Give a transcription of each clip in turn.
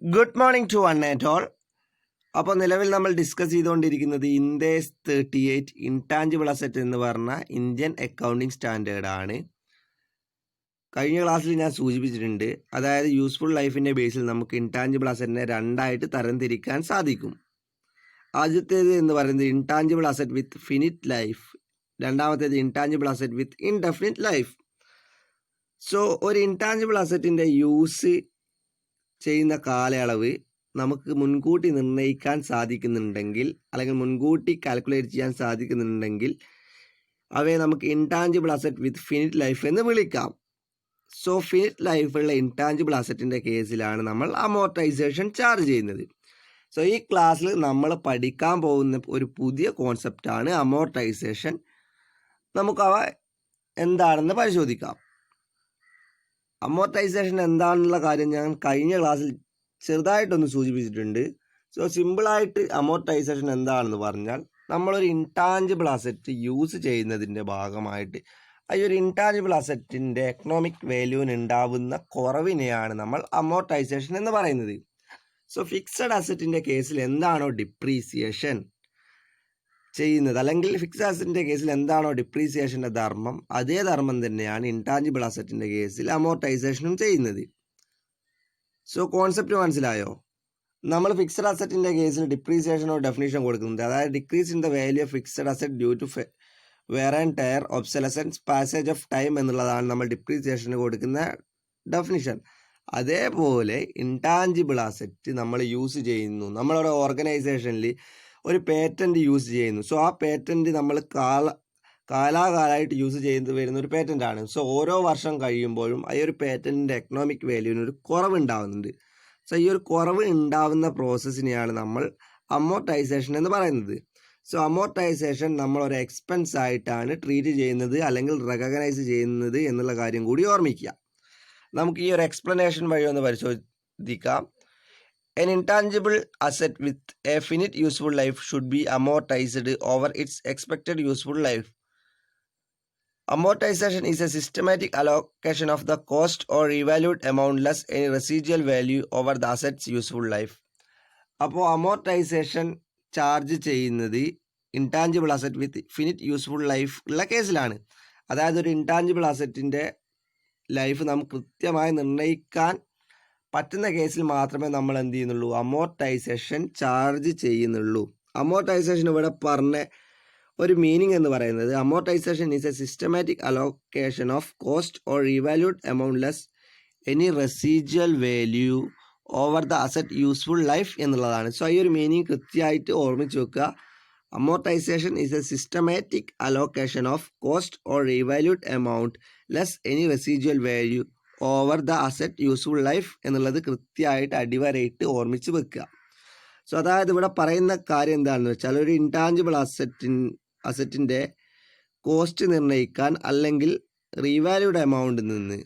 Good morning to one and all. അപ്പോൾ നിലവിൽ നമ്മൾ ഡിസ്കസ് ചെയ്തുകൊണ്ടിരിക്കുന്നത് ഇൻഡേസ് 38 ഇൻടാഞ്ചിബിൾ അസറ്റ് എന്ന് പറഞ്ഞ ഇന്ത്യൻ അക്കൗണ്ടിങ് സ്റ്റാൻഡേർഡാണ്. കഴിഞ്ഞ ക്ലാസ്സിൽ ഞാൻ സൂചിപ്പിച്ചിട്ടുണ്ട്, അതായത് യൂസ്ഫുൾ ലൈഫിൻ്റെ ബേസിൽ നമുക്ക് ഇൻടാഞ്ചിബിൾ അസറ്റിനെ രണ്ടായിട്ട് തരംതിരിക്കാൻ സാധിക്കും. ആദ്യത്തേത് എന്ന് പറയുന്നത് ഇൻടാഞ്ചിബിൾ അസറ്റ് വിത്ത് ഫിനിറ്റ് ലൈഫ്, രണ്ടാമത്തേത് ഇൻടാഞ്ചിബിൾ അസറ്റ് വിത്ത് ഇൻഡെഫിനിറ്റ് ലൈഫ്. സോ ഒരു ഇൻടാഞ്ചിബിൾ അസറ്റിൻ്റെ യൂസ് ചെയ്യുന്ന കാലയളവ് നമുക്ക് മുൻകൂട്ടി നിർണ്ണയിക്കാൻ സാധിക്കുന്നുണ്ടെങ്കിൽ, അല്ലെങ്കിൽ മുൻകൂട്ടി കാൽക്കുലേറ്റ് ചെയ്യാൻ സാധിക്കുന്നുണ്ടെങ്കിൽ അവയെ നമുക്ക് ഇൻടാഞ്ചിബിൾ അസറ്റ് വിത്ത് ഫിനിറ്റ് ലൈഫ് എന്ന് വിളിക്കാം. സോ ഫിനിറ്റ് ലൈഫുള്ള ഇൻടാഞ്ചിബിൾ അസറ്റിൻ്റെ കേസിലാണ് നമ്മൾ അമോർട്ടൈസേഷൻ ചാർജ് ചെയ്യുന്നത്. സോ ഈ ക്ലാസ്സിൽ നമ്മൾ പഠിക്കാൻ പോകുന്ന ഒരു പുതിയ കോൺസെപ്റ്റാണ് അമോർട്ടൈസേഷൻ. നമുക്കവ എന്താണെന്ന് പരിശോധിക്കാം. അമോർട്ടൈസേഷൻ എന്താണെന്നുള്ള കാര്യം ഞാൻ കഴിഞ്ഞ ക്ലാസ്സിൽ ചെറുതായിട്ടൊന്ന് സൂചിപ്പിച്ചിട്ടുണ്ട്. സോ സിമ്പിളായിട്ട് അമോർട്ടൈസേഷൻ എന്താണെന്ന് പറഞ്ഞാൽ, നമ്മളൊരു ഇൻടാഞ്ചിബിൾ അസറ്റ് യൂസ് ചെയ്യുന്നതിൻ്റെ ഭാഗമായിട്ട് ഈ ഒരു ഇൻടാഞ്ചിബിൾ അസറ്റിൻ്റെ എക്കണോമിക് വാല്യൂവിന് ഉണ്ടാവുന്ന കുറവിനെയാണ് നമ്മൾ അമോർട്ടൈസേഷൻ എന്ന് പറയുന്നത്. സോ ഫിക്സഡ് അസറ്റിൻ്റെ കേസിൽ എന്താണോ ഡിപ്രീസിയേഷൻ ചെയ്യുന്നത്, അല്ലെങ്കിൽ ഫിക്സഡ് അസറ്റിൻ്റെ കേസിൽ എന്താണോ ഡിപ്രീസിയേഷൻ്റെ ധർമ്മം, അതേ ധർമ്മം തന്നെയാണ് ഇൻടാഞ്ചിബിൾ അസറ്റിൻ്റെ കേസിൽ അമോർട്ടൈസേഷനും ചെയ്യുന്നത്. സോ കോൺസെപ്റ്റ് മനസ്സിലായോ? നമ്മൾ ഫിക്സഡ് അസറ്റിൻ്റെ കേസിൽ ഡിപ്രീസിയേഷനോ ഡെഫിനേഷൻ കൊടുക്കുന്നുണ്ട്, അതായത് decrease in the value of fixed asset due to wear and tear, obsolescence, passage of time എന്നുള്ളതാണ് നമ്മൾ ഡിപ്രീസിയേഷന് കൊടുക്കുന്ന ഡെഫിനിഷൻ. അതേപോലെ ഇൻടാഞ്ചിബിൾ അസറ്റ് നമ്മൾ യൂസ് ചെയ്യുന്നു, നമ്മളൊരു ഓർഗനൈസേഷനിൽ ഒരു പേറ്റൻറ്റ് യൂസ് ചെയ്യുന്നു. സോ ആ പേറ്റൻറ്റ് നമ്മൾ കാലാകാലമായിട്ട് യൂസ് ചെയ്ത് വരുന്ന ഒരു പേറ്റൻ്റാണ്. സോ ഓരോ വർഷം കഴിയുമ്പോഴും ഈ ഒരു പേറ്റൻറ്റിൻ്റെ എക്കണോമിക് വാല്യൂവിന് ഒരു കുറവുണ്ടാവുന്നുണ്ട്. സോ ഈ ഒരു കുറവ് ഉണ്ടാവുന്ന പ്രോസസ്സിനെയാണ് നമ്മൾ അമോർട്ടൈസേഷൻ എന്ന് പറയുന്നത്. സോ അമോർട്ടൈസേഷൻ നമ്മളൊരു എക്സ്പെൻസ് ആയിട്ടാണ് ട്രീറ്റ് ചെയ്യുന്നത്, അല്ലെങ്കിൽ റെക്കഗ്നൈസ് ചെയ്യുന്നത് എന്നുള്ള കാര്യം കൂടി ഓർമ്മിക്കുക. നമുക്ക് ഈ ഒരു എക്സ്പ്ലനേഷൻ വഴി ഒന്ന് പരിശോധിക്കാം. An intangible asset with a finite useful life should be amortized over its expected useful life. Amortization is a systematic allocation of the cost or revalued amount less any residual value over the asset's useful life. അപ്പോൾ amortisation charge ചെയ്യുന്നത് intangible asset വിത്ത് finite useful life ഉള്ള കേസിലാണ്. അതായത് ഒരു intangible അസറ്റിൻ്റെ life നമുക്ക് കൃത്യമായി നിർണ്ണയിക്കാൻ പറ്റുന്ന കേസിൽ മാത്രമേ നമ്മൾ എന്ത് ചെയ്യുന്നുള്ളൂ, അമോർട്ടൈസേഷൻ ചാർജ് ചെയ്യുന്നുള്ളൂ. അമോർട്ടൈസേഷൻ ഇവിടെ പറഞ്ഞ ഒരു മീനിങ് എന്ന് പറയുന്നത്, amortisation is a systematic allocation of cost or revalued amount less any residual value over the asset useful life എന്നുള്ളതാണ്. സോ ഈ ഒരു മീനിങ് കൃത്യമായിട്ട് ഓർമ്മിച്ച് വെക്കുക. Amortisation is a systematic allocation of cost or revalued amount less any residual value over the asset useful life എന്നുള്ളത് കൃത്യമായിട്ട് അടിവരയിട്ട് ഓർമ്മിച്ച് വെക്കുക. സോ അതായത് ഇവിടെ പറയുന്ന കാര്യം എന്താണെന്ന് വെച്ചാൽ, ഒരു ഇൻടാഞ്ചിബിൾ അസറ്റിൻ്റെ കോസ്റ്റ് നിർണ്ണയിക്കാൻ, അല്ലെങ്കിൽ റീവാല്യൂഡ് എമൗണ്ടിൽ നിന്ന്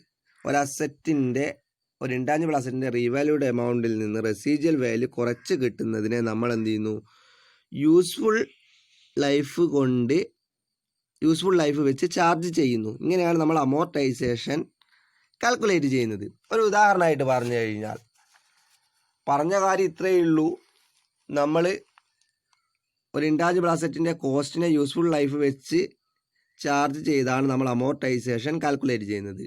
ഒരു ഇൻടാഞ്ചിബിൾ അസറ്റിൻ്റെ റീവാല്യൂഡ് എമൗണ്ടിൽ നിന്ന് റെസിജ്വൽ വാല്യൂ കുറച്ച് കിട്ടുന്നതിനെ നമ്മൾ എന്ത് ചെയ്യുന്നു, യൂസ്ഫുൾ ലൈഫ് വെച്ച് ചാർജ് ചെയ്യുന്നു. ഇങ്ങനെയാണ് നമ്മൾ അമോർട്ടൈസേഷൻ കാൽക്കുലേറ്റ് ചെയ്യുന്നത്. ഒരു ഉദാഹരണമായിട്ട് പറഞ്ഞു കഴിഞ്ഞാൽ, പറഞ്ഞ കാര്യം ഇത്രയേ ഉള്ളൂ. നമ്മൾ ഒരു ഇൻടാഞ്ചിബിൾ അസറ്റിൻ്റെ കോസ്റ്റിനെ യൂസ്ഫുൾ ലൈഫ് വെച്ച് ചാർജ് ചെയ്താണ് നമ്മൾ അമോർട്ടൈസേഷൻ കാൽക്കുലേറ്റ് ചെയ്യുന്നത്.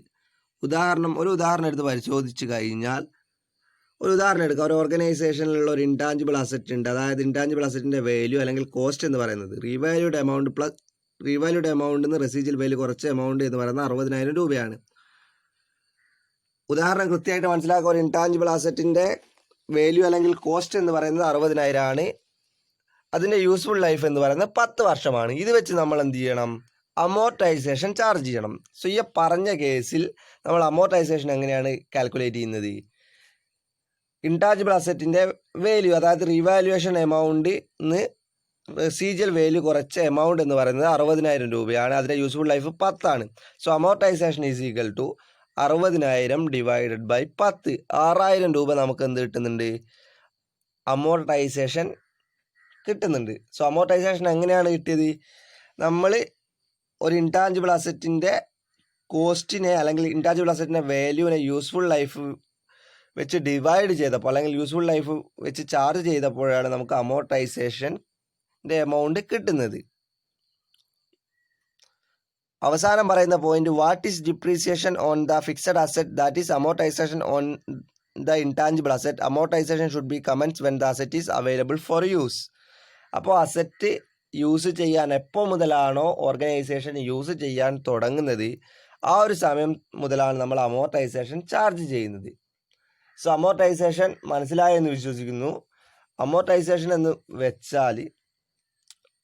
ഒരു ഉദാഹരണം എടുത്ത് പരിശോധിച്ച് കഴിഞ്ഞാൽ, ഒരു ഉദാഹരണം എടുക്കുക. ഒരു ഓർഗനൈസേഷനിലുള്ള ഒരു ഇൻടാഞ്ചിബിൾ അസറ്റ് ഉണ്ട്. അതായത് ഇൻടാഞ്ചിബിൾ അസറ്റിൻ്റെ വാല്യൂ അല്ലെങ്കിൽ കോസ്റ്റ് എന്ന് പറയുന്നത് റീവാല്യൂഡ് എമൗണ്ട് നിന്ന് റെസിജ്വൽ വാല്യൂ കുറച്ച് എമൗണ്ട് എന്ന് പറയുന്നത് 60,000 രൂപയാണ്. ഉദാഹരണം കൃത്യമായിട്ട് മനസ്സിലാക്കുക. ഒരു ഇൻടാഞ്ചിബിൾ അസറ്റിൻ്റെ വാല്യൂ അല്ലെങ്കിൽ കോസ്റ്റ് എന്ന് പറയുന്നത് 60,000 ആണ്. അതിൻ്റെ യൂസ്ഫുൾ ലൈഫ് എന്ന് പറയുന്നത് 10 വർഷമാണ്. ഇത് വെച്ച് നമ്മൾ എന്ത് ചെയ്യണം, അമോർട്ടൈസേഷൻ ചാർജ് ചെയ്യണം. സോ ഈ പറഞ്ഞ കേസിൽ നമ്മൾ അമോർട്ടൈസേഷൻ എങ്ങനെയാണ് കാൽക്കുലേറ്റ് ചെയ്യുന്നത്? ഇൻടാഞ്ചിബിൾ അസറ്റിൻ്റെ വാല്യൂ, അതായത് റീവാലുവേഷൻ എമൗണ്ടിന് റെസിജ്വൽ വാല്യൂ കുറച്ച എമൗണ്ട് എന്ന് പറയുന്നത് 60,000 രൂപയാണ്. അതിൻ്റെ യൂസ്ഫുൾ ലൈഫ് 10 ആണ്. So amortisation is equal to 60,000 divided by 10. 6,000 രൂപ നമുക്ക് എന്ത് കിട്ടുന്നുണ്ട്, അമോർട്ടൈസേഷൻ കിട്ടുന്നുണ്ട്. സോ അമോർട്ടൈസേഷൻ എങ്ങനെയാണ് കിട്ടിയത്? നമ്മൾ ഒരു ഇൻടാഞ്ചിബിൾ അസറ്റിൻ്റെ കോസ്റ്റിനെ, അല്ലെങ്കിൽ ഇൻടാഞ്ചിബിൾ അസറ്റിൻ്റെ വാല്യൂവിനെ യൂസ്ഫുൾ ലൈഫ് വെച്ച് ഡിവൈഡ് ചെയ്തപ്പോൾ അല്ലെങ്കിൽ യൂസ്ഫുൾ ലൈഫ് വെച്ച് ചാർജ് ചെയ്തപ്പോഴാണ് നമുക്ക് അമോർട്ടൈസേഷൻ്റെ എമൗണ്ട് കിട്ടുന്നത്. അവസാനം പറയുന്ന point, what is depreciation on the fixed asset that is amortisation on the intangible asset. Amortisation should be commence when the asset is available for use. അപ്പോൾ asset use ചെയ്യാൻ എപ്പോൾ മുതലാണോ organisation use ചെയ്യാൻ തുടങ്ങുന്നത് ആ ഒരു സമയം മുതലാണ് നമ്മൾ അമോർട്ടൈസേഷൻ ചാർജ് ചെയ്യുന്നത്. സോ അമോർട്ടൈസേഷൻ മനസ്സിലായെന്ന് വിശ്വസിക്കുന്നു. അമോർട്ടൈസേഷൻ എന്ന് വെച്ചാൽ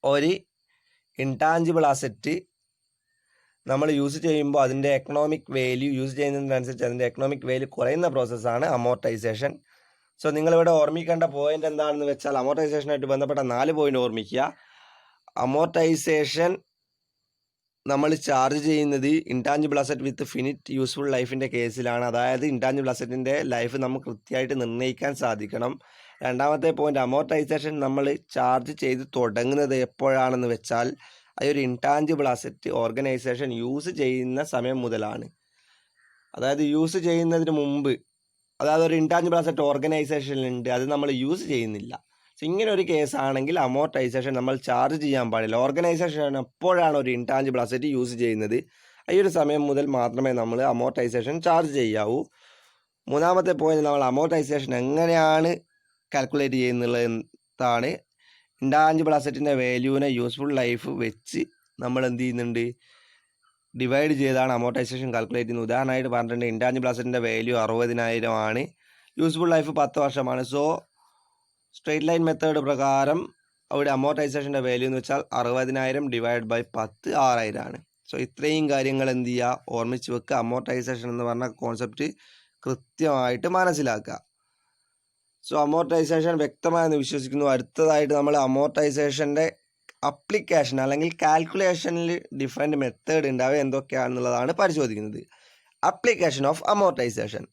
ഒരു ഇൻടാഞ്ചിബിൾ അസെറ്റ് നമ്മൾ യൂസ് ചെയ്യുമ്പോൾ അതിൻ്റെ എക്കണോമിക് വാല്യൂ യൂസ് ചെയ്യുന്നതിനനുസരിച്ച് അതിൻ്റെ എക്കണോമിക് വാല്യൂ കുറയുന്ന പ്രോസസ്സാണ് അമോർട്ടൈസേഷൻ. സോ നിങ്ങളിവിടെ ഓർമ്മിക്കേണ്ട പോയിന്റ് എന്താണെന്ന് വെച്ചാൽ അമോർട്ടൈസേഷനായിട്ട് ബന്ധപ്പെട്ട 4 പോയിന്റ് ഓർമ്മിക്കുക. അമോർട്ടൈസേഷൻ നമ്മൾ ചാർജ് ചെയ്യുന്നത് ഇൻടാഞ്ചിബിൾ അസെറ്റ് വിത്ത് ഫിനിറ്റ് യൂസ്ഫുൾ ലൈഫിൻ്റെ കേസിലാണ്. അതായത് ഇൻടാഞ്ചിബിൾ അസെറ്റിൻ്റെ ലൈഫ് നമുക്ക് കൃത്യമായിട്ട് നിർണ്ണയിക്കാൻ സാധിക്കണം. രണ്ടാമത്തെ പോയിന്റ്, അമോർട്ടൈസേഷൻ നമ്മൾ ചാർജ് ചെയ്ത് തുടങ്ങുന്നത് എപ്പോഴാണെന്ന് വെച്ചാൽ അതൊരു ഇൻടാഞ്ചിബിൾ അസെറ്റ് ഓർഗനൈസേഷൻ യൂസ് ചെയ്യുന്ന സമയം മുതലാണ്. അതായത് യൂസ് ചെയ്യുന്നതിന് മുമ്പ്, അതായത് ഒരു ഇൻടാഞ്ചിബിൾ അസെറ്റ് ഓർഗനൈസേഷനിലുണ്ട്, അത് നമ്മൾ യൂസ് ചെയ്യുന്നില്ല. സോ ഇങ്ങനെ ഒരു കേസാണെങ്കിൽ അമോർട്ടൈസേഷൻ നമ്മൾ ചാർജ് ചെയ്യാൻ പാടില്ല. ഓർഗനൈസേഷൻ എപ്പോഴാണ് ഒരു ഇൻടാഞ്ചിബിൾ അസെറ്റ് യൂസ് ചെയ്യുന്നത് ഈ ഒരു സമയം മുതൽ മാത്രമേ നമ്മൾ അമോർട്ടൈസേഷൻ ചാർജ് ചെയ്യാവൂ. മൂന്നാമത്തെ പോയിന്റ്, നമ്മൾ അമോർട്ടൈസേഷൻ എങ്ങനെയാണ് കാൽക്കുലേറ്റ് ചെയ്യുന്നുള്ളതാണ്. ഇൻടാഞ്ചിബിൾ അസറ്റിൻ്റെ വാല്യൂവിനെ യൂസ്ഫുൾ ലൈഫ് വെച്ച് നമ്മൾ എന്ത് ചെയ്യുന്നുണ്ട്, ഡിവൈഡ് ചെയ്താണ് അമോർട്ടൈസേഷൻ കാൽക്കുലേറ്റ് ചെയ്യുന്നത്. ഉദാഹരണമായിട്ട് പറഞ്ഞിട്ടുണ്ട്, ഇൻടാഞ്ചിബിൾ അസറ്റിൻ്റെ വാല്യൂ 60,000 ആണ്, യൂസ്ഫുൾ ലൈഫ് 10 വർഷമാണ്. സോ സ്ട്രെയിറ്റ് ലൈൻ മെത്തേഡ് പ്രകാരം അവിടെ അമോർട്ടൈസേഷൻ്റെ വാല്യൂ എന്ന് വെച്ചാൽ 60,000 ഡിവൈഡ് ബൈ 10 6,000 ആണ്. സോ ഇത്രയും കാര്യങ്ങൾ എന്ത് ചെയ്യുക, ഓർമ്മിച്ച് വെക്കുക. അമോർട്ടൈസേഷൻ എന്ന് പറഞ്ഞ കോൺസെപ്റ്റ് കൃത്യമായിട്ട് മനസ്സിലാക്കുക. സോ അമോർട്ടൈസേഷൻ വ്യക്തമായെന്ന് വിശ്വസിക്കുന്നു. അടുത്തതായിട്ട് നമ്മൾ അമോർട്ടൈസേഷൻ്റെ അപ്ലിക്കേഷൻ അല്ലെങ്കിൽ കാൽക്കുലേഷനിൽ ഡിഫറെൻറ്റ് മെത്തേഡ് ഉണ്ട്, അവ എന്തൊക്കെയാണെന്നുള്ളതാണ് പരിശോധിക്കുന്നത്. Application of amortisation.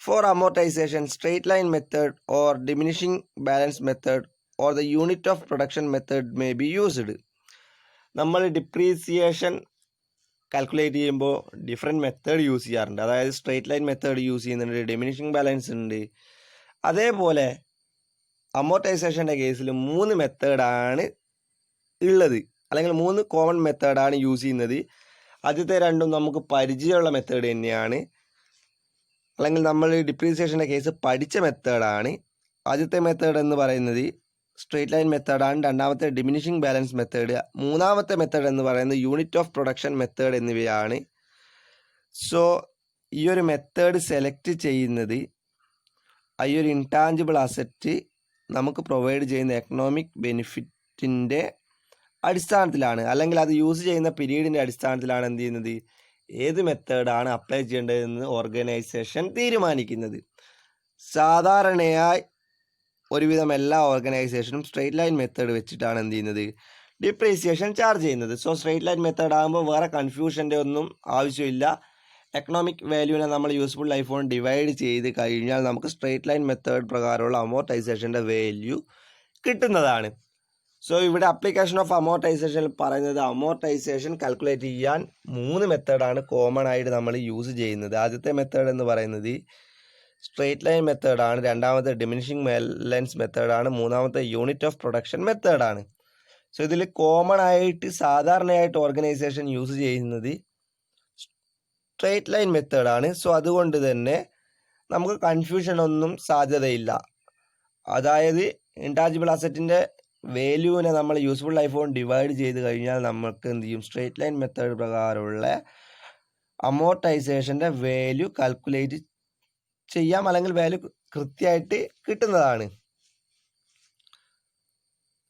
For amortisation, straight line method or diminishing balance method or the unit of production method may be used. നമ്മൾ ഡിപ്രീസിയേഷൻ കാൽക്കുലേറ്റ് ചെയ്യുമ്പോൾ ഡിഫറെൻറ്റ് മെത്തേഡ് യൂസ് ചെയ്യാറുണ്ട്. അതായത് സ്ട്രെയിറ്റ് ലൈൻ മെത്തേഡ് യൂസ് ചെയ്യുന്നുണ്ട്, diminishing balance ഉണ്ട്. അതേപോലെ അമോർട്ടൈസേഷൻ്റെ കേസിൽ 3 മെത്തേഡാണ് ഉള്ളത്, അല്ലെങ്കിൽ 3 കോമൺ മെത്തേഡാണ് യൂസ് ചെയ്യുന്നത്. ആദ്യത്തെ രണ്ടും നമുക്ക് പരിചയമുള്ള മെത്തേഡ് തന്നെയാണ്, അല്ലെങ്കിൽ നമ്മൾ ഡിപ്രീസിയേഷൻ്റെ കേസ് പഠിച്ച മെത്തേഡാണ്. ആദ്യത്തെ മെത്തേഡ് എന്ന് പറയുന്നത് സ്ട്രെയിറ്റ് ലൈൻ മെത്തേഡാണ്, രണ്ടാമത്തെ ഡിമിനിഷിംഗ് ബാലൻസ് മെത്തേഡ്, മൂന്നാമത്തെ മെത്തേഡ് എന്ന് പറയുന്നത് യൂണിറ്റ് ഓഫ് പ്രൊഡക്ഷൻ മെത്തേഡ് എന്നിവയാണ്. സോ ഈ ഒരു മെത്തേഡ് സെലക്ട് ചെയ്യുന്നത് ഈ ഒരു ഇൻടാഞ്ചിബിൾ അസറ്റ് നമുക്ക് പ്രൊവൈഡ് ചെയ്യുന്ന എക്കണോമിക് ബെനിഫിറ്റിൻ്റെ അടിസ്ഥാനത്തിലാണ്, അല്ലെങ്കിൽ അത് യൂസ് ചെയ്യുന്ന പീരീഡിൻ്റെ അടിസ്ഥാനത്തിലാണ് എന്ത് ചെയ്യുന്നത്, ഏത് മെത്തേഡാണ് അപ്ലൈ ചെയ്യേണ്ടതെന്ന് ഓർഗനൈസേഷൻ തീരുമാനിക്കുന്നത്. സാധാരണയായി ഒരുവിധം എല്ലാ ഓർഗനൈസേഷനും സ്ട്രെയിറ്റ് ലൈൻ മെത്തേഡ് വെച്ചിട്ടാണ് എന്ത് ചെയ്യുന്നത്, ഡിപ്രീസിയേഷൻ ചാർജ് ചെയ്യുന്നത്. സോ സ്ട്രെയിറ്റ് ലൈൻ മെത്തേഡ് ആകുമ്പോൾ വേറെ കൺഫ്യൂഷൻ്റെ ഒന്നും ആവശ്യമില്ല. എക്കണോമിക് വാല്യൂവിനെ നമ്മൾ യൂസ്ഫുൾ ലൈഫ് കൊണ്ട് ഡിവൈഡ് ചെയ്ത് കഴിഞ്ഞാൽ നമുക്ക് സ്ട്രെയിറ്റ് ലൈൻ മെത്തേഡ് പ്രകാരമുള്ള അമോർട്ടൈസേഷൻ്റെ വാല്യൂ കിട്ടുന്നതാണ്. സോ ഇവിടെ അപ്ലിക്കേഷൻ ഓഫ് അമോർട്ടൈസേഷൻ പറയുന്നത്, അമോർട്ടൈസേഷൻ കാൽക്കുലേറ്റ് ചെയ്യാൻ 3 മെത്തേഡാണ് കോമൺ ആയിട്ട് നമ്മൾ യൂസ് ചെയ്യുന്നത്. ആദ്യത്തെ മെത്തേഡ് എന്ന് പറയുന്നത് സ്ട്രെയിറ്റ് ലൈൻ മെത്തേഡാണ്, രണ്ടാമത്തെ ഡിമിനിഷിംഗ് ബാലൻസ് മെത്തേഡാണ്, മൂന്നാമത്തെ യൂണിറ്റ് ഓഫ് പ്രൊഡക്ഷൻ മെത്തേഡാണ്. സോ ഇതിൽ കോമൺ ആയിട്ട് സാധാരണയായിട്ട് ഓർഗനൈസേഷൻ യൂസ് ചെയ്യുന്നത് സ്ട്രെയിറ്റ് ലൈൻ മെത്തേഡാണ്. സോ അതുകൊണ്ട് തന്നെ നമുക്ക് കൺഫ്യൂഷൻ ഒന്നും സാധ്യതയില്ല. അതായത് ഇൻടാഞ്ചിബിൾ അസറ്റിൻ്റെ വാല്യൂവിനെ നമ്മൾ യൂസ്ഫുൾ ലൈഫ് കൊണ്ട് ഡിവൈഡ് ചെയ്ത് കഴിഞ്ഞാൽ നമുക്ക് എന്ത് ചെയ്യും, സ്ട്രെയിറ്റ് ലൈൻ മെത്തേഡ് പ്രകാരമുള്ള അമോർട്ടൈസേഷൻ്റെ വാല്യൂ കാൽക്കുലേറ്റ് ചെയ്യാം, അല്ലെങ്കിൽ വാല്യൂ കൃത്യമായിട്ട് കിട്ടുന്നതാണ്.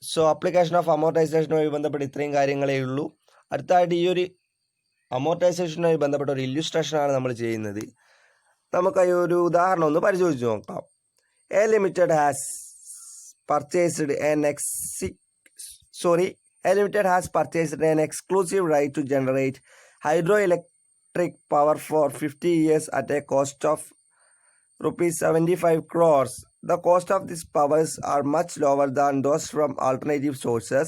സോ അപ്ലിക്കേഷൻ ഓഫ് അമോർട്ടൈസേഷനുമായി ബന്ധപ്പെട്ട് ഇത്രയും കാര്യങ്ങളേ ഉള്ളൂ. അടുത്തായിട്ട് ഈ ഒരു അമോർട്ടൈസേഷനുമായി ബന്ധപ്പെട്ട ഒരു ഇല്ലുസ്ട്രേഷനാണ് നമ്മൾ ചെയ്യുന്നത്. നമുക്ക് ഈ ഒരു ഉദാഹരണം ഒന്ന് പരിശോധിച്ച് നോക്കാം. A limited has purchased an exclusive right to generate hydroelectric power for 50 years at a cost of rupees 75 crores. The cost of these powers are much lower than those from alternative sources.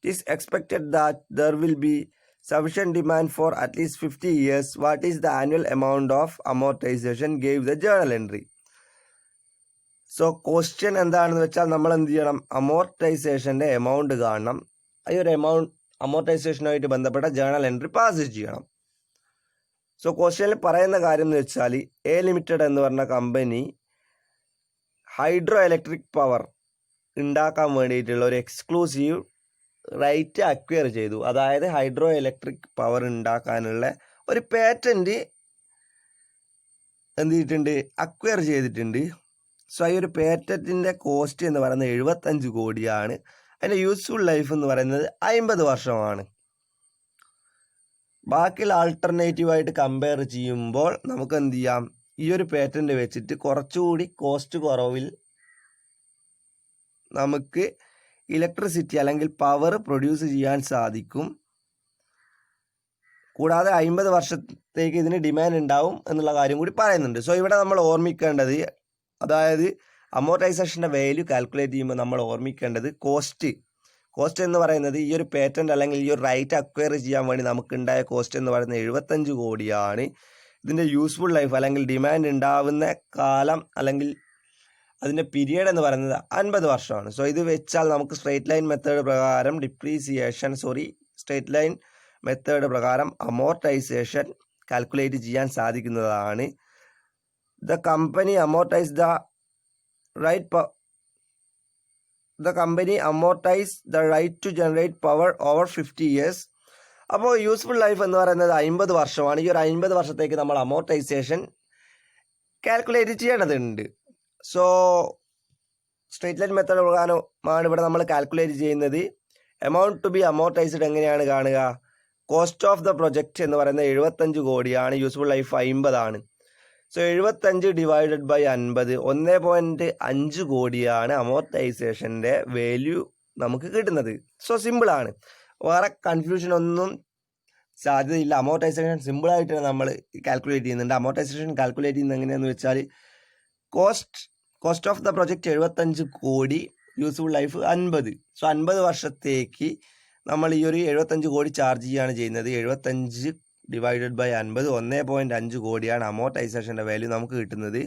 It is expected that there will be sufficient demand for at least 50 years. What is the annual amount of amortization? Gave the journal entry. So question എന്താണെന്ന് വെച്ചാൽ നമ്മൾ എന്ത് ചെയ്യണം, അമോർട്ടൈസേഷൻ്റെ amount കാണണം. ഈ ഒരു അമോർട്ടൈസേഷനുമായിട്ട് ബന്ധപ്പെട്ട journal entry pass ചെയ്യണം. സോ ക്വസ്റ്റ്യനിൽ പറയുന്ന കാര്യം എന്ന് വെച്ചാൽ എ ലിമിറ്റഡ് എന്ന് പറഞ്ഞ കമ്പനി ഹൈഡ്രോ ഇലക്ട്രിക് പവർ ഉണ്ടാക്കാൻ വേണ്ടിയിട്ടുള്ള ഒരു എക്സ്ക്ലൂസീവ് റൈറ്റ് അക്വയർ ചെയ്തു. അതായത് ഹൈഡ്രോ ഇലക്ട്രിക് പവർ ഉണ്ടാക്കാനുള്ള ഒരു പേറ്റൻറ്റ് എന്ത് ചെയ്തിട്ടുണ്ട്, അക്വയർ ചെയ്തിട്ടുണ്ട്. സോ ഈ ഒരു പേറ്റൻറ്റിൻ്റെ കോസ്റ്റ് എന്ന് പറയുന്നത് 75 കോടിയാണ്. അതിൻ്റെ യൂസ്ഫുൾ ലൈഫ് എന്ന് പറയുന്നത് 50 വർഷമാണ്. ബാക്കിയുള്ള ആൾട്ടർനേറ്റീവായിട്ട് കമ്പയർ ചെയ്യുമ്പോൾ നമുക്ക് എന്ത് ചെയ്യാം, ഈ ഒരു പേറ്റൻറ്റ് വെച്ചിട്ട് കുറച്ചുകൂടി കോസ്റ്റ് കുറവിൽ നമുക്ക് ഇലക്ട്രിസിറ്റി അല്ലെങ്കിൽ പവർ പ്രൊഡ്യൂസ് ചെയ്യാൻ സാധിക്കും. കൂടാതെ 50 വർഷത്തേക്ക് ഇതിന് ഡിമാൻഡ് ഉണ്ടാവും എന്നുള്ള കാര്യം കൂടി പറയുന്നുണ്ട്. സോ ഇവിടെ നമ്മൾ ഓർമ്മിക്കേണ്ടത്, അതായത് അമോർട്ടൈസേഷൻ്റെ വാല്യൂ കാൽക്കുലേറ്റ് ചെയ്യുമ്പോൾ നമ്മൾ ഓർമ്മിക്കേണ്ടത് കോസ്റ്റ് എന്ന് പറയുന്നത് ഈ ഒരു പേറ്റൻറ്റ് അല്ലെങ്കിൽ ഈ ഒരു റൈറ്റ് അക്വയർ ചെയ്യാൻ വേണ്ടി നമുക്കുണ്ടായ കോസ്റ്റ് എന്ന് പറയുന്നത് 75 കോടിയാണ്. ഇതിൻ്റെ യൂസ്ഫുൾ ലൈഫ് അല്ലെങ്കിൽ ഡിമാൻഡ് ഉണ്ടാവുന്ന കാലം അല്ലെങ്കിൽ അതിൻ്റെ പീരിയഡ് എന്ന് പറയുന്നത് 50 വർഷമാണ്. സോ ഇത് വെച്ചാൽ നമുക്ക് സ്ട്രേറ്റ് ലൈൻ മെത്തേഡ് പ്രകാരം അമോർട്ടൈസേഷൻ കാൽക്കുലേറ്റ് ചെയ്യാൻ സാധിക്കുന്നതാണ്. The company amortise the right to generate power over 50 years. അപ്പോൾ യൂസ്ഫുൾ ലൈഫ് എന്ന് പറയുന്നത് 50 വർഷമാണ്. ഈ ഒരു 50 വർഷത്തേക്ക് നമ്മൾ അമോർട്ടൈസേഷൻ കാൽക്കുലേറ്റ് ചെയ്യേണ്ടതുണ്ട്. സോ സ്ട്രേറ്റ് ലൈൻ മെത്തേഡ് പ്രകാരമാണ് ഇവിടെ നമ്മൾ കാൽക്കുലേറ്റ് ചെയ്യുന്നത്. എമൗണ്ട് ടു ബി അമോർട്ടൈസ്ഡ് എങ്ങനെയാണ് കാണുക, കോസ്റ്റ് ഓഫ് ദ പ്രൊജക്റ്റ് എന്ന് പറയുന്നത് 75 കോടിയാണ്, യൂസ്ഫുൾ ലൈഫ് 50 ആണ്. സോ 75 ഡിവൈഡഡ് ബൈ 50 1.5 കോടിയാണ് അമോർട്ടൈസേഷൻ്റെ വാല്യൂ നമുക്ക് കിട്ടുന്നത്. സോ സിമ്പിളാണ്, വേറെ കൺഫ്യൂഷൻ ഒന്നും സാധ്യതയില്ല. അമോർട്ടൈസേഷൻ സിമ്പിളായിട്ട് നമ്മൾ കാൽക്കുലേറ്റ് ചെയ്യുന്നുണ്ട്. അമോർട്ടൈസേഷൻ കാൽക്കുലേറ്റ് ചെയ്യുന്നത് എങ്ങനെയാണെന്ന് വെച്ചാൽ കോസ്റ്റ് ഓഫ് ദ പ്രൊജക്റ്റ് 75 കോടി, യൂസ്ഫുൾ ലൈഫ് 50. സോ 50 വർഷത്തേക്ക് നമ്മൾ ഈ ഒരു 75 കോടി ചാർജ് ചെയ്യുകയാണ് ചെയ്യുന്നത്. 75 ഡിവൈഡഡ് ബൈ 50 1.5 കോടിയാണ് അമോർട്ടൈസേഷൻ്റെ വാല്യൂ നമുക്ക് കിട്ടുന്നത്.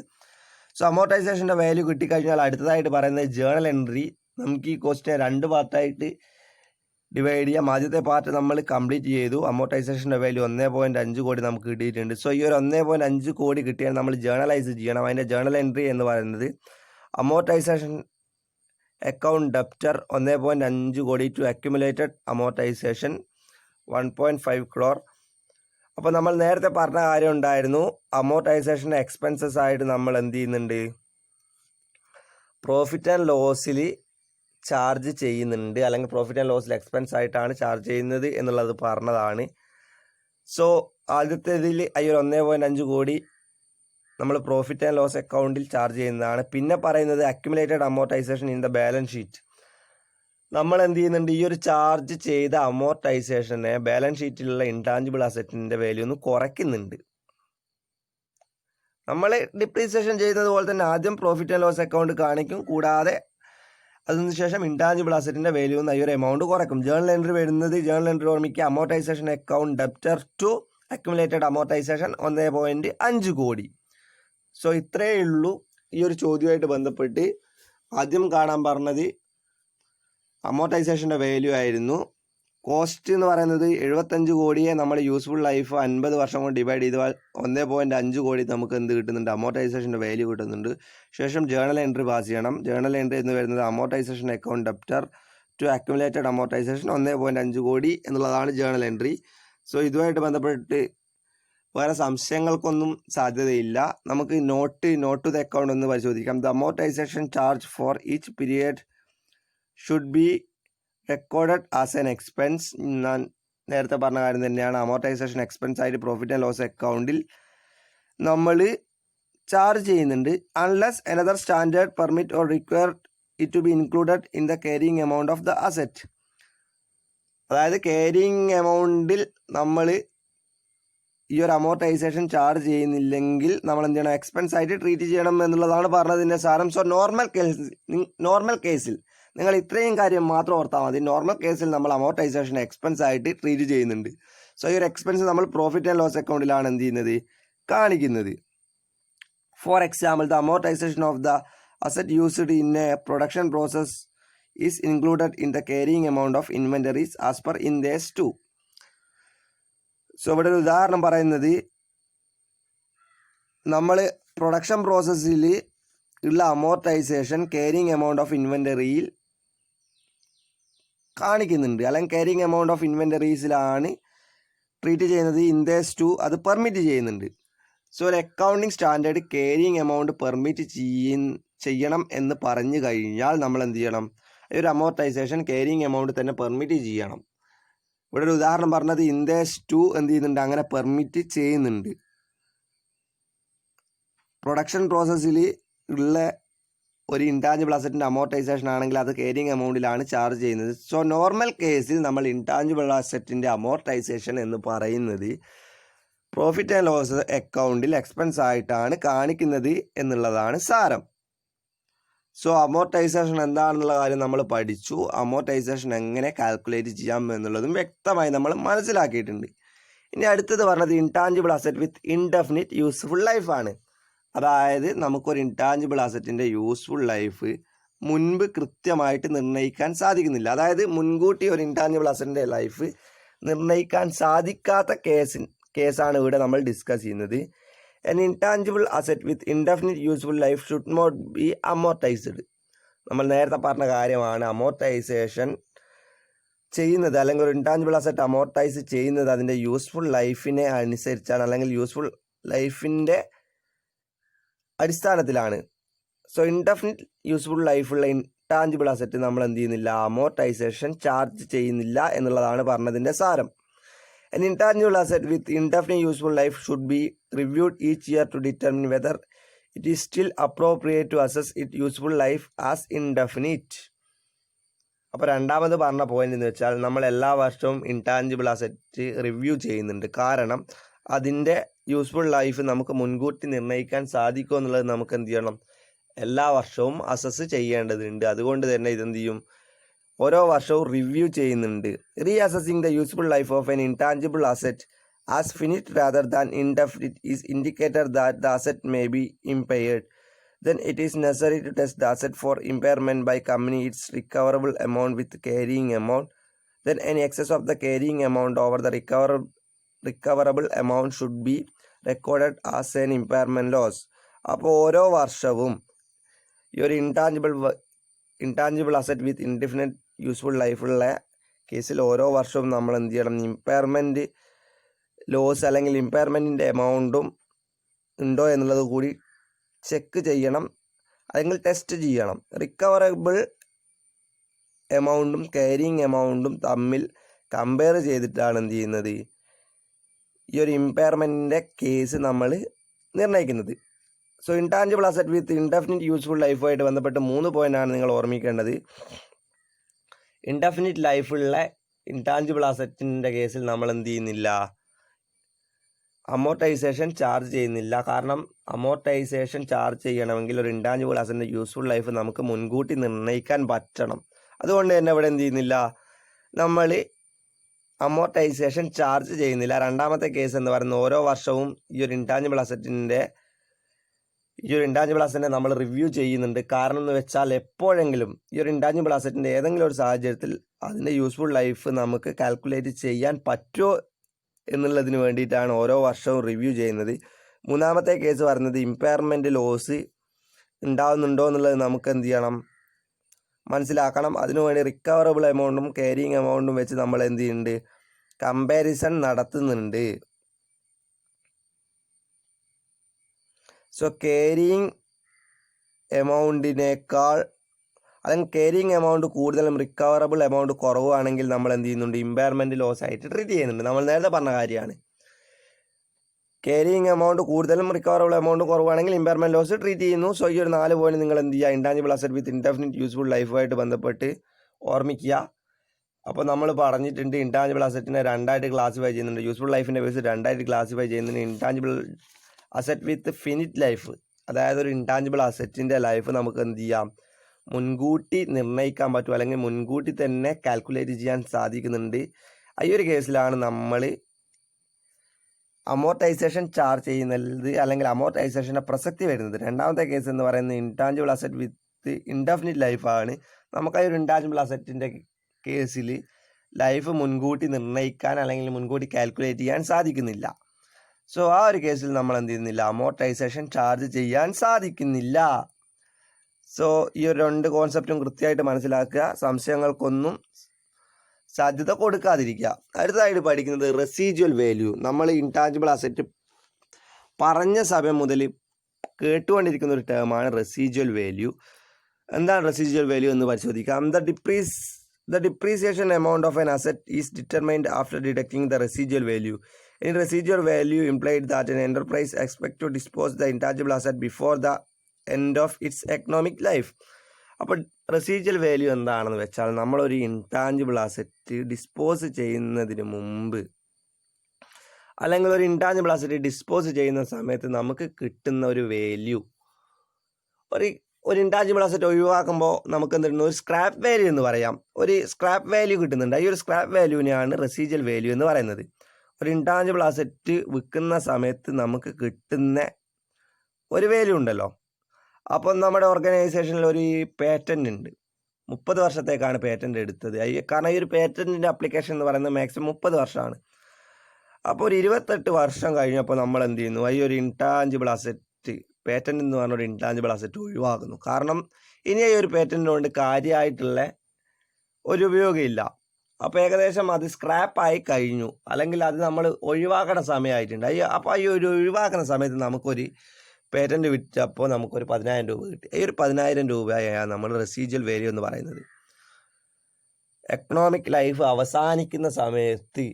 സോ അമോർട്ടൈസേഷൻ്റെ വാല്യൂ കിട്ടിക്കഴിഞ്ഞാൽ അടുത്തതായിട്ട് പറയുന്നത് ജേണൽ എൻട്രി. നമുക്ക് ഈ കോസ്റ്റിനെ 2 പാർട്ടായിട്ട് ഡിവൈഡ് ചെയ്യാം. ആദ്യത്തെ പാർട്ട് നമ്മൾ കംപ്ലീറ്റ് ചെയ്തു. അമോർട്ടൈസേഷൻ്റെ വാല്യൂ 1.5 കോടി നമുക്ക് കിട്ടിയിട്ടുണ്ട്. സോ ഈ ഒരു 1.5 കോടി കിട്ടിയാൽ നമ്മൾ ജേണലൈസ് ചെയ്യണം. അതിൻ്റെ ജേണൽ എൻട്രി എന്ന് പറയുന്നത് അമോർട്ടൈസേഷൻ അക്കൗണ്ട് ഡെപ്റ്റർ 1.5 കോടി ടു അക്യുമുലേറ്റഡ് അമോർട്ടൈസേഷൻ 1.5 crore. അപ്പോൾ നമ്മൾ നേരത്തെ പറഞ്ഞ കാര്യം ഉണ്ടായിരുന്നു, അമോർട്ടൈസേഷൻ എക്സ്പെൻസസ് ആയിട്ട് നമ്മൾ എന്ത് ചെയ്യുന്നുണ്ട്, പ്രോഫിറ്റ് ആൻഡ് ലോസിൽ ചാർജ് ചെയ്യുന്നുണ്ട്, അല്ലെങ്കിൽ പ്രോഫിറ്റ് ആൻഡ് ലോസിൽ എക്സ്പെൻസ് ആയിട്ടാണ് ചാർജ് ചെയ്യുന്നത് എന്നുള്ളത് പറഞ്ഞതാണ്. സോ ആദ്യത്തേതിൽ ഈ ഒരു 1.5 കോടി നമ്മൾ പ്രോഫിറ്റ് ആൻഡ് ലോസ് അക്കൗണ്ടിൽ ചാർജ് ചെയ്യുന്നതാണ്. പിന്നെ പറയുന്നത് accumulated amortisation in the balance sheet. നമ്മൾ എന്ത് ചെയ്യുന്നുണ്ട്, ഈ ഒരു ചാർജ് ചെയ്ത അമോർട്ടൈസേഷനെ ബാലൻസ് ഷീറ്റിലുള്ള ഇൻടാഞ്ചിബിൾ അസറ്റിൻ്റെ വാല്യൂ ഒന്ന് കുറയ്ക്കുന്നുണ്ട്. നമ്മൾ ഡിപ്രീസിയേഷൻ ചെയ്യുന്നത് പോലെ തന്നെ ആദ്യം പ്രോഫിറ്റ് ആൻഡ് ലോസ് അക്കൗണ്ട് കാണിക്കും, കൂടാതെ അതിനുശേഷം ഇൻടാഞ്ചിബിൾ അസറ്റിൻ്റെ വാല്യൂ ഒന്ന് ഈ ഒരു എമൗണ്ട് കുറയ്ക്കും. ജേണൽ എൻട്രി വരുന്നത്, ജേണൽ എൻട്രി ഓർമ്മിക്കുക, amortisation account debtor to accumulated amortisation 1.5 crore. So ഇത്രയേ ഉള്ളൂ ഈ ഒരു ചോദ്യമായിട്ട് ബന്ധപ്പെട്ട്. ആദ്യം കാണാൻ പറഞ്ഞത് അമോർട്ടൈസേഷൻ്റെ വാല്യൂ ആയിരുന്നു. കോസ്റ്റ് എന്ന് പറയുന്നത് 75 കോടിയെ നമ്മൾ യൂസ്ഫുൾ ലൈഫ് 50 വർഷം കൊണ്ട് ഡിവൈഡ് ചെയ്താൽ 1.5 കോടി നമുക്ക് എന്ത് കിട്ടുന്നുണ്ട്, അമോർട്ടൈസേഷൻ്റെ വാല്യൂ കിട്ടുന്നുണ്ട്. ശേഷം ജേണൽ എൻട്രി പാസ് ചെയ്യണം. ജേണൽ എൻട്രി എന്ന് വരുന്നത് amortisation account debtor to accumulated amortisation 1.5 crore എന്നുള്ളതാണ് ജേണൽ എൻട്രി. സോ ഇതുമായിട്ട് ബന്ധപ്പെട്ട് വേറെ സംശയങ്ങൾക്കൊന്നും സാധ്യതയില്ല. നമുക്ക് നോട്ട് ടു ദ അക്കൗണ്ട് ഒന്ന് പരിശോധിക്കാം. The amortisation charge for each period should be recorded as an expense. ഞാൻ നേരത്തെ പറഞ്ഞ കാര്യം തന്നെയാണ്. അമോർട്ടൈസേഷൻ എക്സ്പെൻസ് ആയിട്ട് പ്രോഫിറ്റ് ആൻഡ് ലോസ് അക്കൗണ്ടിൽ നമ്മൾ ചാർജ് ചെയ്യുന്നുണ്ട്. Unless another standard permit or require it to be included in the carrying amount of the asset. അതായത് ക്യാരിയിങ് എമൗണ്ടിൽ നമ്മൾ ഈ ഒരു അമോർട്ടൈസേഷൻ ചാർജ് ചെയ്യുന്നില്ലെങ്കിൽ നമ്മൾ എന്ത് ചെയ്യണം, എക്സ്പെൻസ് ആയിട്ട് ട്രീറ്റ് ചെയ്യണം എന്നുള്ളതാണ് പറഞ്ഞതിൻ്റെ സാരം. സോ നോർമൽ കേസിൽ നിങ്ങൾ ഇത്രയും കാര്യം മാത്രം ഓർത്താൽ മതി. നോർമൽ കേസിൽ നമ്മൾ അമോർട്ടൈസേഷൻ എക്സ്പെൻസ് ആയിട്ട് ട്രീറ്റ് ചെയ്യുന്നുണ്ട്. സോ ഈ ഒരു എക്സ്പെൻസ് നമ്മൾ പ്രോഫിറ്റ് ആൻഡ് ലോസ് അക്കൗണ്ടിലാണ് എന്ത് ചെയ്യുന്നത്, കാണിക്കുന്നത്. For example, the amortisation of the asset used in a production process is included in the carrying amount of inventories as per Ind AS 2. So ഇവിടെ ഒരു ഉദാഹരണം പറയുന്നത്, നമ്മൾ പ്രൊഡക്ഷൻ പ്രോസസ്സിൽ ഉള്ള അമോർട്ടൈസേഷൻ കേരിങ് എമൗണ്ട് ഓഫ് ഇൻവെൻ്ററിയിൽ കാണിക്കുന്നുണ്ട്, അല്ലെങ്കിൽ കേരിങ് എമൗണ്ട് ഓഫ് ഇൻവെൻ്ററീസിലാണ് ട്രീറ്റ് ചെയ്യുന്നത്. Ind AS 2 അത് പെർമിറ്റ് ചെയ്യുന്നുണ്ട്. സോ ഒരു accounting standard carrying amount permit ചെയ്യണം എന്ന് പറഞ്ഞു കഴിഞ്ഞാൽ നമ്മൾ എന്ത് ചെയ്യണം? ഒരു അമോർട്ടൈസേഷൻ കേരിങ് എമൗണ്ട് തന്നെ പെർമിറ്റ് ചെയ്യണം. ഇവിടെ ഒരു ഉദാഹരണം പറഞ്ഞത് Ind AS 2 എന്ത് ചെയ്യുന്നുണ്ട്? അങ്ങനെ പെർമിറ്റ് ചെയ്യുന്നുണ്ട്. പ്രൊഡക്ഷൻ പ്രോസസ്സിൽ ഉള്ള ഒരു ഇൻടാഞ്ചിബിൾ അസറ്റിൻ്റെ അമോർട്ടൈസേഷൻ ആണെങ്കിൽ അത് കേരിങ് എമൗണ്ടിലാണ് ചാർജ് ചെയ്യുന്നത്. സോ നോർമൽ കേസിൽ നമ്മൾ ഇൻടാഞ്ചിബിൾ അസറ്റിൻ്റെ അമോർട്ടൈസേഷൻ എന്ന് പറയുന്നത് പ്രോഫിറ്റ് ആൻഡ് ലോസ് അക്കൗണ്ടിൽ എക്സ്പെൻസ് ആയിട്ടാണ് കാണിക്കുന്നത് എന്നുള്ളതാണ് സാരം. സോ അമോർട്ടൈസേഷൻ എന്താണെന്നുള്ള കാര്യം നമ്മൾ പഠിച്ചു. അമോർട്ടൈസേഷൻ എങ്ങനെ കാൽക്കുലേറ്റ് ചെയ്യാം എന്നുള്ളതും വ്യക്തമായി നമ്മൾ മനസ്സിലാക്കിയിട്ടുണ്ട്. ഇനി അടുത്തത് പറഞ്ഞത് ഇൻടാഞ്ചിബിൾ അസറ്റ് വിത്ത് ഇൻഡെഫിനിറ്റ് യൂസ്ഫുൾ ലൈഫാണ്. അതായത് നമുക്കൊരു ഇൻടാഞ്ചിബിൾ അസറ്റിൻ്റെ യൂസ്ഫുൾ ലൈഫ് മുൻപ് കൃത്യമായിട്ട് നിർണ്ണയിക്കാൻ സാധിക്കുന്നില്ല. അതായത് മുൻകൂട്ടി ഒരു ഇൻടാഞ്ചിബിൾ അസറ്റിൻ്റെ ലൈഫ് നിർണ്ണയിക്കാൻ സാധിക്കാത്ത കേസാണ് ഇവിടെ നമ്മൾ ഡിസ്കസ് ചെയ്യുന്നത്. An intangible asset with indefinite useful life should not be amortized. നമ്മൾ നേരത്തെ പറഞ്ഞ കാര്യമാണ്, അമോർട്ടൈസേഷൻ ചെയ്യുന്നത് അല്ലെങ്കിൽ ഒരു ഇൻടാഞ്ചിബിൾ അസറ്റ് അമോർട്ടൈസ് ചെയ്യുന്നത് അതിൻ്റെ യൂസ്ഫുൾ ലൈഫിനെ അനുസരിച്ചാണ്, അല്ലെങ്കിൽ യൂസ്ഫുൾ ലൈഫിൻ്റെ അടിസ്ഥാനത്തിലാണ്. സോ ഇൻഡെഫിനിറ്റ് യൂസ്ഫുൾ ലൈഫുള്ള ഇൻടാഞ്ചിബിൾ അസറ്റ് നമ്മൾ എന്ത് ചെയ്യുന്നില്ല? അമോർട്ടൈസേഷൻ ചാർജ് ചെയ്യുന്നില്ല എന്നുള്ളതാണ് പറഞ്ഞതിൻ്റെ സാരം. An intangible asset with indefinite useful life should be reviewed each year to determine whether it is still appropriate to assess its useful life as indefinite. അപ്പോൾ രണ്ടാമത് പറഞ്ഞ പോയിന്റ് എന്ന് വെച്ചാൽ നമ്മൾ എല്ലാ വർഷവും ഇൻടാഞ്ചിബിൾ അസറ്റ് റിവ്യൂ ചെയ്യുന്നുണ്ട്. കാരണം അതിൻ്റെ യൂസ്ഫുൾ ലൈഫ് നമുക്ക് മുൻകൂട്ടി നിർണ്ണയിക്കാൻ സാധിക്കുമോ എന്നുള്ളത് നമുക്ക് എന്ത് ചെയ്യണം? എല്ലാ വർഷവും അസസ് ചെയ്യേണ്ടതുണ്ട്. അതുകൊണ്ട് തന്നെ ഇതെന്ത് ചെയ്യും? ഓരോ വർഷവും റിവ്യൂ ചെയ്യുന്നുണ്ട്. Reassessing the useful life of an intangible asset as finite rather than indefinite is indicator that the asset may be impaired. Then it is necessary to test the asset for impairment by combining its recoverable amount with carrying amount. Then any excess of the carrying amount over the recoverable amount should be recorded as an impairment loss. അപ്പോൾ ഓരോ വർഷവും ഈ ഒരു intangible asset വിത്ത് indefinite useful ലൈഫുള്ള കേസിൽ ഓരോ വർഷവും നമ്മൾ എന്ത് ചെയ്യണം? ഇമ്പയർമെൻറ്റ് ലോസ് അല്ലെങ്കിൽ ഇമ്പയർമെൻറ്റിൻ്റെ എമൗണ്ടും ഉണ്ടോ എന്നുള്ളത് കൂടി ചെക്ക് ചെയ്യണം, അല്ലെങ്കിൽ ടെസ്റ്റ് ചെയ്യണം. റിക്കവറബിൾ എമൗണ്ടും ക്യാരിങ് എമൗണ്ടും തമ്മിൽ കമ്പയർ ചെയ്തിട്ടാണ് എന്ത് ചെയ്യുന്നത്? ഈ ഒരു ഇമ്പയർമെൻറ്റിൻ്റെ കേസ് നമ്മൾ നിർണ്ണയിക്കുന്നത്. സോ ഇൻടാഞ്ചിബിൾ അസറ്റ് വിത്ത് ഇൻഡെഫിനിറ്റ് യൂസ്ഫുൾ ലൈഫുമായിട്ട് ബന്ധപ്പെട്ട് 3 പോയിൻ്റാണ് നിങ്ങൾ ഓർമ്മിക്കേണ്ടത്. ഇൻഡെഫിനിറ്റ് ലൈഫുള്ള ഇൻടാഞ്ചിബിൾ അസറ്റിൻ്റെ കേസിൽ നമ്മൾ എന്ത് ചെയ്യുന്നില്ല? അമോർട്ടൈസേഷൻ ചാർജ് ചെയ്യുന്നില്ല. കാരണം അമോർട്ടൈസേഷൻ ചാർജ് ചെയ്യണമെങ്കിൽ ഒരു ഇൻടാഞ്ചിബിൾ അസറ്റിൻ്റെ യൂസ്ഫുൾ ലൈഫ് നമുക്ക് മുൻകൂട്ടി നിർണ്ണയിക്കാൻ പറ്റണം. അതുകൊണ്ട് തന്നെ ഇവിടെ എന്ത് ചെയ്യുന്നില്ല? നമ്മൾ അമോർട്ടൈസേഷൻ ചാർജ് ചെയ്യുന്നില്ല. രണ്ടാമത്തെ കേസ് എന്ന് പറയുന്നത് ഓരോ വർഷവും ഈ ഒരു ഇൻടാഞ്ചിബിൾ അസറ്റിനെ നമ്മൾ റിവ്യൂ ചെയ്യുന്നുണ്ട്. കാരണം എന്ന് വെച്ചാൽ എപ്പോഴെങ്കിലും ഈ ഒരു ഇൻടാഞ്ചിബിൾ അസറ്റിൻ്റെ ഏതെങ്കിലും ഒരു സാഹചര്യത്തിൽ അതിൻ്റെ യൂസ്ഫുൾ ലൈഫ് നമുക്ക് കാൽക്കുലേറ്റ് ചെയ്യാൻ പറ്റുമോ എന്നുള്ളതിന് വേണ്ടിയിട്ടാണ് ഓരോ വർഷവും റിവ്യൂ ചെയ്യുന്നത്. മൂന്നാമത്തെ കേസ് പറയുന്നത് ഇമ്പയർമെൻറ്റ് ലോസ് ഉണ്ടാകുന്നുണ്ടോ എന്നുള്ളത് നമുക്ക് എന്ത് ചെയ്യണം? മനസ്സിലാക്കണം. അതിനുവേണ്ടി റിക്കവറബിൾ എമൗണ്ടും ക്യാരിങ് എമൗണ്ടും വെച്ച് നമ്മൾ എന്ത് ചെയ്യുന്നുണ്ട്? കമ്പാരിസൺ നടത്തുന്നുണ്ട്. സോ ക്യാരിങ് എമൗണ്ടിനേക്കാൾ അല്ലെങ്കിൽ ക്യാരിങ് എമൗണ്ട് കൂടുതലും റിക്കവറബിൾ എമൗണ്ട് കുറവാണെങ്കിൽ നമ്മൾ എന്ത് ചെയ്യുന്നുണ്ട്? ഇമ്പയർമെൻറ്റ് ലോസ് ആയിട്ട് ട്രീറ്റ് ചെയ്യുന്നുണ്ട്. നമ്മൾ നേരത്തെ പറഞ്ഞ കാര്യമാണ്. ക്യാരിങ് എമൗണ്ട് കൂടുതലും റിക്കവറബിൾ എമൗണ്ട് കുറവാണെങ്കിൽ ഇമ്പയർമെൻറ്റ് ലോസ് ട്രീറ്റ് ചെയ്യുന്നു. സോ ഈ ഒരു 4 പോയിന്റ് നിങ്ങൾ എന്ത് ചെയ്യുക? ഇൻടാഞ്ചിബിൾ അസറ്റ് വിത്ത് ഇൻഡെഫിനിറ്റ് യൂസ്ഫുൾ ലൈഫുമായിട്ട് ബന്ധപ്പെട്ട് ഓർമ്മിക്കുക. അപ്പോൾ നമ്മൾ പറഞ്ഞിട്ടുണ്ട് ഇൻടാഞ്ചിബിൾ അസറ്റിനെ 2ആയിട്ട് ക്ലാസിഫൈ ചെയ്യുന്നുണ്ട്. യൂസ്ഫുൾ ലൈഫിൻ്റെ ബേസ് 2ആയിട്ട് ക്ലാസിഫൈ ചെയ്യുന്നുണ്ട്. ഇൻടാഞ്ചിബിൾ അസറ്റ് വിത്ത് ഫിനിറ്റ് ലൈഫ്, അതായത് ഒരു ഇൻടാഞ്ചിബിൾ അസറ്റിൻ്റെ ലൈഫ് നമുക്ക് എന്ത് ചെയ്യാം? മുൻകൂട്ടി നിർണ്ണയിക്കാൻ പറ്റും, അല്ലെങ്കിൽ മുൻകൂട്ടി തന്നെ കാൽക്കുലേറ്റ് ചെയ്യാൻ സാധിക്കുന്നുണ്ട്. ഈ ഒരു കേസിലാണ് നമ്മൾ അമോർട്ടൈസേഷൻ ചാർജ് ചെയ്യുന്നത് അല്ലെങ്കിൽ അമോർട്ടൈസേഷൻ്റെ പ്രസക്തി വരുന്നത്. രണ്ടാമത്തെ കേസ് എന്ന് പറയുന്നത് ഇൻടാഞ്ചിബിൾ അസറ്റ് വിത്ത് ഇൻഡെഫിനിറ്റ് ലൈഫാണ്. നമുക്ക് ഒരു ഇൻടാഞ്ചിബിൾ അസറ്റിൻ്റെ കേസിൽ ലൈഫ് മുൻകൂട്ടി നിർണ്ണയിക്കാൻ അല്ലെങ്കിൽ മുൻകൂട്ടി കാൽക്കുലേറ്റ് ചെയ്യാൻ സാധിക്കുന്നില്ല. സോ ആ ഒരു കേസിൽ നമ്മൾ എന്ത് ചെയ്യുന്നില്ല, അമോർട്ടൈസേഷൻ ചാർജ് ചെയ്യാൻ സാധിക്കുന്നില്ല. സോ ഈ ഒരു 2 കോൺസെപ്റ്റും കൃത്യമായിട്ട് മനസ്സിലാക്കുക, സംശയങ്ങൾക്കൊന്നും സാധ്യത കൊടുക്കാതിരിക്കുക. അടുത്തതായിട്ട് പഠിക്കുന്നത് റെസിജ്വൽ വാല്യൂ. നമ്മൾ ഇൻടാഞ്ചിബിൾ അസറ്റ് പറഞ്ഞ സമയം മുതൽ കേട്ടുകൊണ്ടിരിക്കുന്ന ഒരു ടേമാണ് റെസിജ്വൽ വാല്യൂ. എന്താണ് റെസിജ്വൽ വാല്യൂ എന്ന് പരിശോധിക്കാം. The depreciation amount of an asset is determined after deducting the residual value. In residual value implied that an enterprise expects to dispose the intangible asset before the end of its economic life. അപ്പോൾ residual value എന്താണെന്ന് വെച്ചാൽ നമ്മളൊരു intangible asset dispose ചെയ്യുന്നതിന് മുമ്പ് അല്ലെങ്കിൽ ഒരു intangible asset dispose ചെയ്യുന്ന സമയത്ത് നമുക്ക് കിട്ടുന്ന ഒരു വാല്യൂ, ഒരു ഇൻടാഞ്ചിബിൾ അസറ്റ് ഒഴിവാക്കുമ്പോൾ നമുക്ക് എന്തുണ്ട്, ഒരു സ്ക്രാപ്പ് വാല്യൂ എന്ന് പറയാം. ഒരു സ്ക്രാപ്പ് വാല്യൂ കിട്ടുന്നുണ്ട്. ഈ ഒരു സ്ക്രാപ്പ് വാല്യൂവിനെയാണ് റെസിജ്വൽ വാല്യൂ എന്ന് പറയുന്നത്. ഒരു ഇൻടാഞ്ചിബിൾ അസറ്റ് വിൽക്കുന്ന സമയത്ത് നമുക്ക് കിട്ടുന്ന ഒരു വാല്യൂ ഉണ്ടല്ലോ. അപ്പം നമ്മുടെ ഓർഗനൈസേഷനിൽ ഒരു പേറ്റൻ്റ് ഉണ്ട്. 30 വർഷത്തേക്കാണ് പേറ്റൻ്റ് എടുത്തത്. കാരണം ഈ ഒരു പേറ്റൻറ്റിൻ്റെ അപ്ലിക്കേഷൻ എന്ന് പറയുന്നത് മാക്സിമം 30 വർഷമാണ്. അപ്പോൾ ഒരു 28 വർഷം കഴിഞ്ഞപ്പോൾ നമ്മൾ എന്ത് ചെയ്യുന്നു, ഈ ഒരു ഇൻടാഞ്ചിബിൾ അസറ്റ്, പേറ്റൻ്റ് എന്ന് പറഞ്ഞൊരു ഇൻടാഞ്ചിബിൾ അസറ്റ് ഒഴിവാക്കുന്നു. കാരണം ഇനി ഈ ഒരു പേറ്റൻ്റ് കൊണ്ട് കാര്യമായിട്ടുള്ള ഒരു ഉപയോഗമില്ല. അപ്പോൾ ഏകദേശം അത് സ്ക്രാപ്പായി കഴിഞ്ഞു, അല്ലെങ്കിൽ അത് നമ്മൾ ഒഴിവാക്കേണ്ട സമയമായിട്ടുണ്ട്. അപ്പോൾ ഈ ഒരു ഒഴിവാക്കുന്ന സമയത്ത് നമുക്കൊരു പേറ്റൻ്റ് വിറ്റപ്പോൾ നമുക്കൊരു 10,000 രൂപ കിട്ടി. ഈ ഒരു 10,000 രൂപയാണ് നമ്മൾ റെസിജ്വൽ വാല്യൂ എന്ന് പറയുന്നത്. എക്കണോമിക് ലൈഫ് അവസാനിക്കുന്ന സമയത്ത്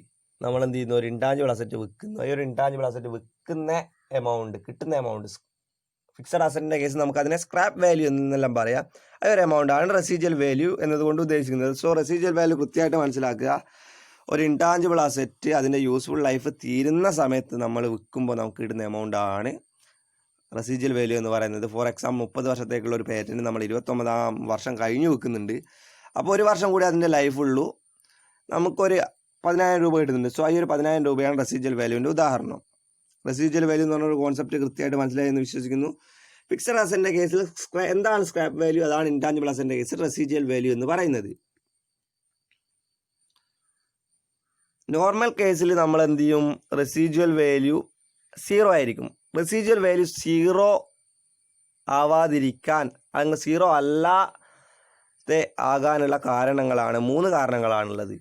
നമ്മൾ എന്ത് ചെയ്യുന്നു, ഒരു ഇൻടാഞ്ചിബിൾ അസറ്റ് വിൽക്കുന്നു. ഈ ഒരു ഇൻടാഞ്ചിബിൾ അസറ്റ് വിൽക്കുന്ന എമൗണ്ട്, കിട്ടുന്ന എമൗണ്ട്, ഫിക്സഡ് അസറ്റിൻ്റെ കേസ് നമുക്ക് അതിനെ സ്ക്രാപ്പ് വാല്യൂ എന്നെല്ലാം പറയാം. ആ ഒരു എമൗണ്ടാണ് റെസിജ്വൽ വാല്യൂ എന്നതുകൊണ്ട് ഉദ്ദേശിക്കുന്നത്. സോ റെസിജ്വൽ വാല്യൂ കൃത്യമായിട്ട് മനസ്സിലാക്കുക. ഒരു ഇൻടാഞ്ചിബിൾ അസറ്റ് അതിൻ്റെ യൂസ്ഫുൾ ലൈഫ് തീരുന്ന സമയത്ത് നമ്മൾ വിൽക്കുമ്പോൾ നമുക്ക് കിട്ടുന്ന എമൗണ്ടാണ് റെസിജ്വൽ വാല്യൂ എന്ന് പറയുന്നത്. ഫോർ എക്സാമ്പിൾ 30 വർഷത്തേക്കുള്ള ഒരു പേറ്റൻറ്റ് നമ്മൾ 29ാം വർഷം കഴിഞ്ഞ് വിൽക്കുന്നുണ്ട്. അപ്പോൾ ഒരു വർഷം കൂടി അതിൻ്റെ ലൈഫ് ഉള്ളൂ, നമുക്കൊരു 10,000 രൂപ കിട്ടുന്നുണ്ട്. സോ ഈ ഒരു 10,000 രൂപയാണ് റെസിജ്വൽ വാല്യൂവിൻ്റെ ഉദാഹരണം. റെസിജ്വൽ വാല്യൂ എന്ന് പറഞ്ഞൊരു കോൺസെപ്റ്റ് കൃത്യമായിട്ട് മനസ്സിലായി എന്ന് വിശ്വസിക്കുന്നു. ഫിക്സഡ് അസറ്റിൻ്റെ കേസിൽ എന്താണ് സ്ക്രാപ്പ് വാല്യൂ, അതാണ് ഇൻടാഞ്ചിബിൾ അസറ്റിൻ്റെ കേസിൽ റെസിജ്വൽ വാല്യൂ എന്ന് പറയുന്നത്. നോർമൽ കേസിൽ നമ്മൾ എന്ത് ചെയ്യും, റെസിജ്വൽ വാല്യൂ 0 ആയിരിക്കും. റെസിജ്വൽ വാല്യൂ 0 ആവാതിരിക്കാൻ അല്ലെങ്കിൽ 0 അല്ലാതെ ആകാനുള്ള കാരണങ്ങളാണ് 3 കാരണങ്ങളാണുള്ളത്.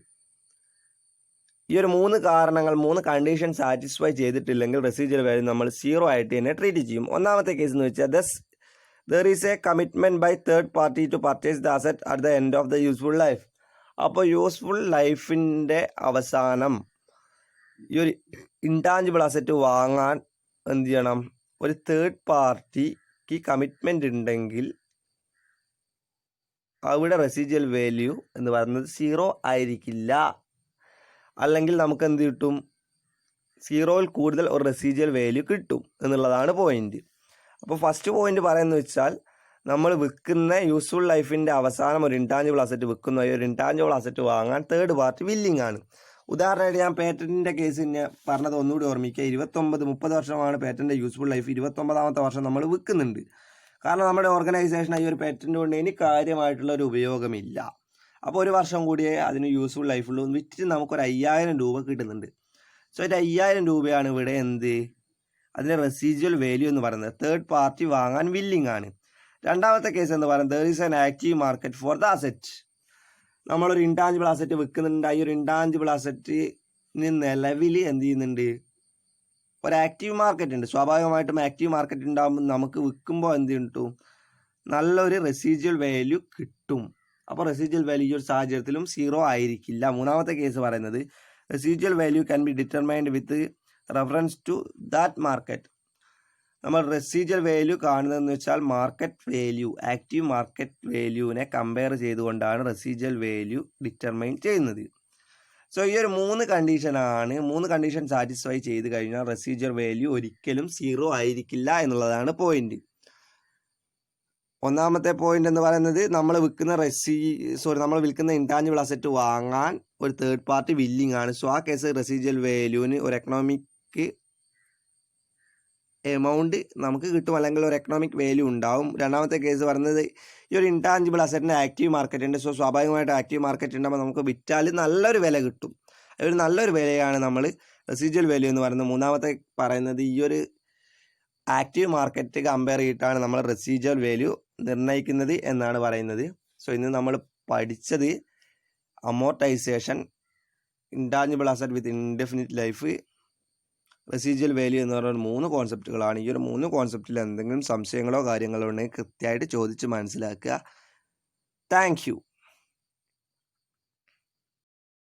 ഈ ഒരു 3 കാരണങ്ങൾ, 3 കണ്ടീഷൻ സാറ്റിസ്ഫൈ ചെയ്തിട്ടില്ലെങ്കിൽ റെസിജ്വൽ വാല്യൂ നമ്മൾ 0 ആയിട്ട് തന്നെ ട്രീറ്റ് ചെയ്യും. ഒന്നാമത്തെ കേസ് എന്ന് വെച്ചാൽ there is a commitment by third party to purchase the asset at the end of the useful life. അപ്പോൾ യൂസ്ഫുൾ ലൈഫിൻ്റെ അവസാനം ഈ ഒരു ഇൻടാഞ്ചിബിൾ അസറ്റ് വാങ്ങാൻ എന്ത് ചെയ്യണം, ഒരു തേർഡ് പാർട്ടിക്ക് കമ്മിറ്റ്മെൻ്റ് ഉണ്ടെങ്കിൽ അവിടെ റെസിജ്വൽ വാല്യൂ എന്ന് പറയുന്നത് 0 ആയിരിക്കില്ല. അല്ലെങ്കിൽ നമുക്ക് എന്ത് കിട്ടും, 0ൽ കൂടുതൽ ഒരു റെസിജ്വൽ വാല്യൂ കിട്ടും എന്നുള്ളതാണ് പോയിന്റ്. അപ്പോൾ ഫസ്റ്റ് പോയിന്റ് പറയുന്നത് വെച്ചാൽ നമ്മൾ വിൽക്കുന്ന യൂസ്ഫുൾ ലൈഫിൻ്റെ അവസാനം ഒരു ഇൻടാഞ്ചിബിൾ അസറ്റ് വിൽക്കുന്ന ഒരു ഇൻടാഞ്ചിബിൾ അസറ്റ് വാങ്ങാൻ തേർഡ് പാർട്ടി വില്ലിംഗ് ആണ്. ഉദാഹരണമായിട്ട് ഞാൻ പേറ്റൻറ്റിൻ്റെ കേസ് തന്നെ പറഞ്ഞത് ഒന്നുകൂടി ഓർമ്മിക്കുക. 30 വർഷമാണ് പേറ്റൻ്റെ യൂസ്ഫുൾ ലൈഫ്. 29ാമത്തെ വർഷം നമ്മൾ വിൽക്കുന്നുണ്ട്. കാരണം നമ്മുടെ ഓർഗനൈസേഷൻ ഈ ഒരു പേറ്റൻ്റ് കൊണ്ട് ഇനി കാര്യമായിട്ടുള്ള ഒരു ഉപയോഗമില്ല. അപ്പോൾ ഒരു വർഷം കൂടിയേ അതിന് യൂസ്ഫുൾ ലൈഫുള്ളൂ. വിറ്റിട്ട് നമുക്കൊരു 5,000 രൂപ കിട്ടുന്നുണ്ട്. സോ ഒരു 5,000 രൂപയാണ് ഇവിടെ എന്ത്, അതിൻ്റെ റെസിജ്വൽ വാല്യൂ എന്ന് പറയുന്നത്. തേർഡ് പാർട്ടി വാങ്ങാൻ വില്ലിംഗ് ആണ്. രണ്ടാമത്തെ കേസ് എന്ന് പറയുന്നത് there is an active market for the asset. നമ്മളൊരു ഇൻടാഞ്ചിബിൾ അസറ്റ് വിൽക്കുന്നുണ്ട്. ഈ ഒരു ഇൻടാഞ്ചിബിൾ അസറ്റിന് നിലവിൽ എന്ത് ചെയ്യുന്നുണ്ട്, ഒരു ആക്റ്റീവ് മാർക്കറ്റ് ഉണ്ട്. സ്വാഭാവികമായിട്ടും ആക്റ്റീവ് മാർക്കറ്റ് ഉണ്ടാകുമ്പോൾ നമുക്ക് വിൽക്കുമ്പോൾ എന്ത് കിട്ടും, നല്ലൊരു റെസിജ്വൽ വാല്യൂ കിട്ടും. അപ്പോൾ റെസിജ്വൽ വാല്യൂ ഈ ഒരു സാഹചര്യത്തിലും 0 ആയിരിക്കില്ല. മൂന്നാമത്തെ കേസ് പറയുന്നത് residual value can be determined with reference to that market. നമ്മൾ റെസിജ്വൽ വാല്യൂ കാണുന്നതെന്ന് വെച്ചാൽ മാർക്കറ്റ് വാല്യൂ, ആക്റ്റീവ് മാർക്കറ്റ് വാല്യൂവിനെ കമ്പയർ ചെയ്തുകൊണ്ടാണ് റെസിജ്വൽ വാല്യൂ ഡിറ്റർമൈൻ ചെയ്യുന്നത്. സോ ഈ ഒരു 3 കണ്ടീഷനാണ്. 3 കണ്ടീഷൻ സാറ്റിസ്ഫൈ ചെയ്ത് കഴിഞ്ഞാൽ റെസിജ്വൽ വാല്യൂ ഒരിക്കലും 0 ആയിരിക്കില്ല എന്നുള്ളതാണ് പോയിന്റ്. ഒന്നാമത്തെ പോയിന്റ് എന്ന് പറയുന്നത് നമ്മൾ വിൽക്കുന്ന ഇൻടാഞ്ചിബിൾ അസറ്റ് വാങ്ങാൻ ഒരു തേർഡ് പാർട്ടി വില്ലിംഗ് ആണ്. സോ ആ കേസ് റെസിജ്വൽ വാല്യൂവിന് ഒരു എക്കണോമിക് എമൗണ്ട് നമുക്ക് കിട്ടും, അല്ലെങ്കിൽ ഒരു എക്കണോമിക് വാല്യൂ ഉണ്ടാവും. രണ്ടാമത്തെ കേസ് പറയുന്നത് ഈ ഒരു ഇൻടാഞ്ചിബിൾ അസറ്റിൻ്റെ ആക്റ്റീവ് മാർക്കറ്റ് ഉണ്ട്. സോ സ്വാഭാവികമായിട്ട് ആക്റ്റീവ് മാർക്കറ്റ് ഉണ്ടാകുമ്പോൾ നമുക്ക് വിറ്റാൽ നല്ലൊരു വില കിട്ടും. ഒരു നല്ലൊരു വിലയാണ് നമ്മൾ റെസിജ്വൽ വാല്യൂ എന്ന് പറയുന്നത്. മൂന്നാമത്തെ പറയുന്നത് ഈ ഒരു ആക്റ്റീവ് മാർക്കറ്റ് കമ്പയർ ചെയ്തിട്ടാണ് നമ്മൾ റെസിജ്വൽ വാല്യൂ നിർണ്ണയിക്കുന്നത് എന്നാണ് പറയുന്നത്. സോ ഇന്ന് നമ്മൾ പഠിച്ചത് അമോർട്ടൈസേഷൻ, ഇൻടാഞ്ചിബിൾ അസറ്റ് വിത്ത് ഇൻഡെഫിനിറ്റ് ലൈഫ്, റെസിജ്വൽ വാല്യൂ എന്ന് പറയുന്ന 3 കോൺസെപ്റ്റുകളാണ്. ഈ ഒരു 3 കോൺസെപ്റ്റിൽ എന്തെങ്കിലും സംശയങ്ങളോ കാര്യങ്ങളോ ഉണ്ടെങ്കിൽ കൃത്യമായിട്ട് ചോദിച്ച് മനസ്സിലാക്കുക. Thank you.